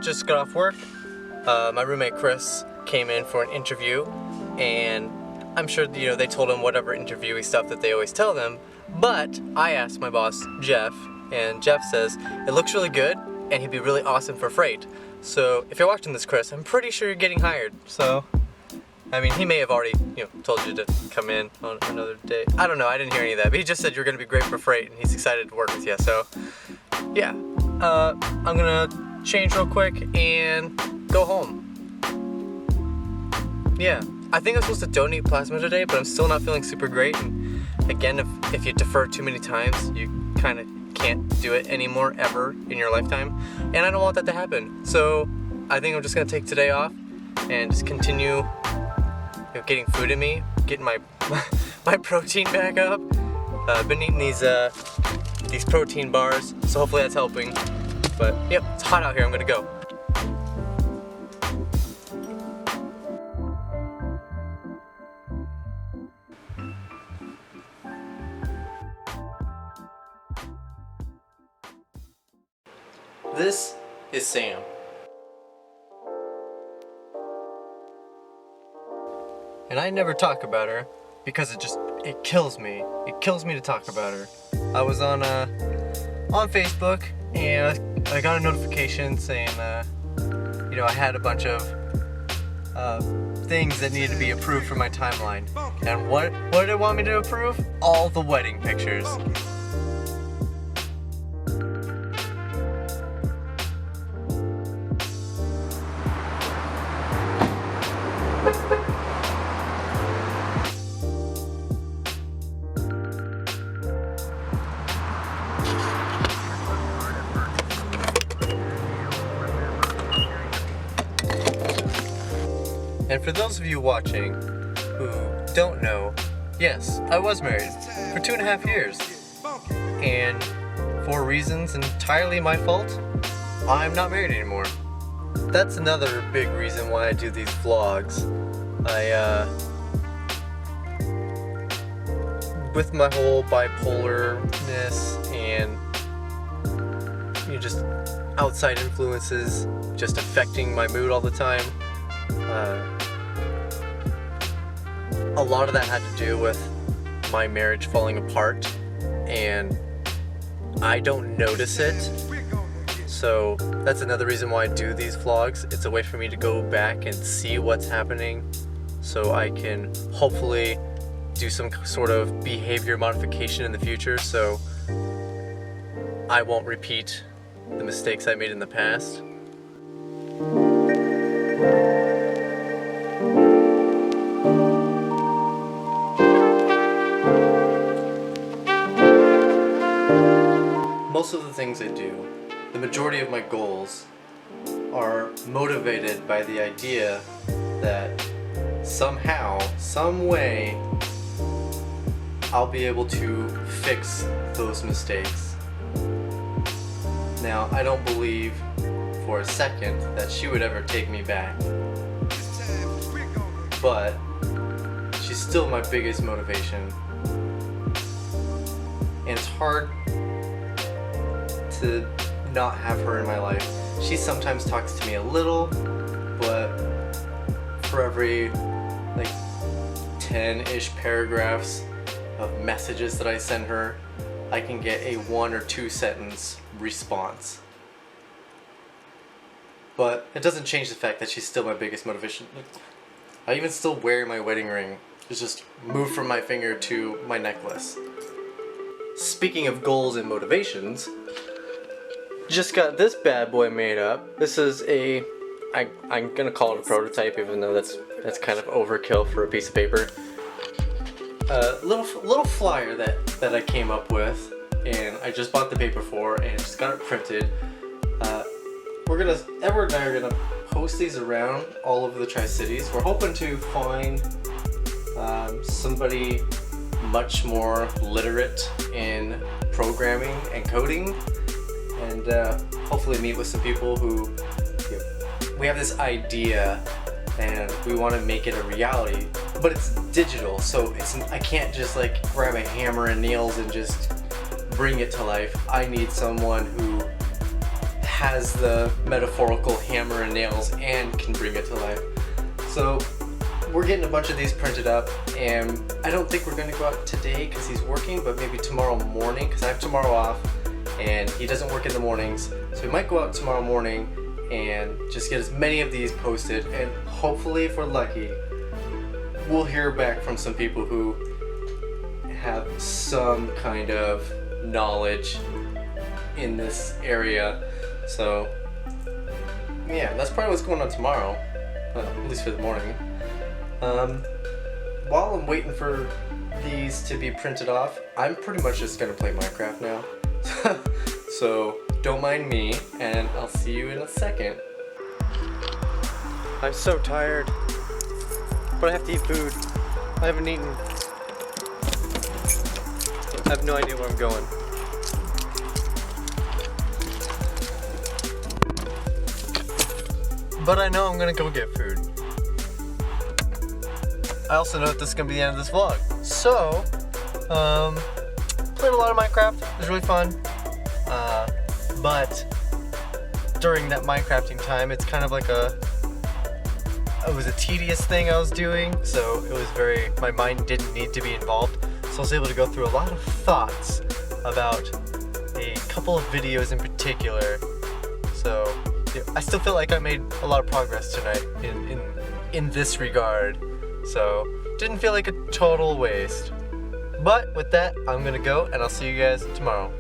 just got off work. My roommate Chris came in for an interview, and I'm sure they told him whatever interviewee stuff that they always tell them. But I asked my boss Jeff, and Jeff says it looks really good, and he'd be really awesome for freight. So if you're watching this, Chris, I'm pretty sure you're getting hired. So, I mean, he may have already told you to come in on another day. I don't know. I didn't hear any of that, but he just said you're going to be great for freight, and he's excited to work with you. So, yeah, I'm gonna change real quick and go home. Yeah, I think I'm supposed to donate plasma today, but I'm still not feeling super great. And again, if you defer too many times, you kind of can't do it anymore ever in your lifetime, and I don't want that to happen. So I think I'm just gonna take today off and just continue getting food in me, getting my my protein back up. I've been eating these protein bars, so hopefully that's helping. But yep, it's hot out here. I'm gonna go. This is Sam. And I never talk about her because it kills me. It kills me to talk about her. I was on Facebook, and I got a notification saying I had a bunch of things that needed to be approved for my timeline. And what did it want me to approve? All the wedding pictures. And for those of you watching who don't know, yes, I was married for 2.5 years. And for reasons entirely my fault, I'm not married anymore. That's another big reason why I do these vlogs. With my whole bipolarness and just outside influences just affecting my mood all the time, a lot of that had to do with my marriage falling apart, and I don't notice it. So that's another reason why I do these vlogs. It's a way for me to go back and see what's happening, so I can hopefully do some sort of behavior modification in the future, so I won't repeat the mistakes I made in the past. Most of the things I do, the majority of my goals, are motivated by the idea that somehow, some way, I'll be able to fix those mistakes. Now, I don't believe for a second that she would ever take me back, but she's still my biggest motivation. And it's hard to not have her in my life. She sometimes talks to me a little, but for every 10-ish paragraphs of messages that I send her, I can get a 1 or 2 sentence response. But it doesn't change the fact that she's still my biggest motivation. I even still wear my wedding ring. It's just moved from my finger to my necklace. Speaking of goals and motivations, just got this bad boy made up. This is I'm gonna call it a prototype, even though that's kind of overkill for a piece of paper. Little flyer that I came up with, and I just bought the paper for, and just got it printed. Edward and I are gonna post these around all over the Tri-Cities. We're hoping to find somebody much more literate in programming and coding, and hopefully meet with some people who we have this idea and we want to make it a reality, but it's digital, so I can't just grab a hammer and nails and just bring it to life. I need someone who has the metaphorical hammer and nails and can bring it to life. So we're getting a bunch of these printed up, and I don't think we're gonna go out today because he's working, but maybe tomorrow morning, because I have tomorrow off and he doesn't work in the mornings. So we might go out tomorrow morning and just get as many of these posted, and hopefully, if we're lucky, we'll hear back from some people who have some kind of knowledge in this area. So yeah, that's probably what's going on tomorrow, at least for the morning. While I'm waiting for these to be printed off, I'm pretty much just gonna play Minecraft now. So don't mind me, and I'll see you in a second. I'm so tired, but I have to eat food. I haven't eaten. I have no idea where I'm going. But I know I'm gonna go get food. I also know that this is gonna be the end of this vlog. So, played a lot of Minecraft. It was really fun. But during that Minecrafting time, it's kind of like it was a tedious thing I was doing. So it was my mind didn't need to be involved. So I was able to go through a lot of thoughts about a couple of videos in particular. So yeah, I still feel like I made a lot of progress tonight in this regard. So didn't feel like a total waste. But with that, I'm gonna go, and I'll see you guys tomorrow.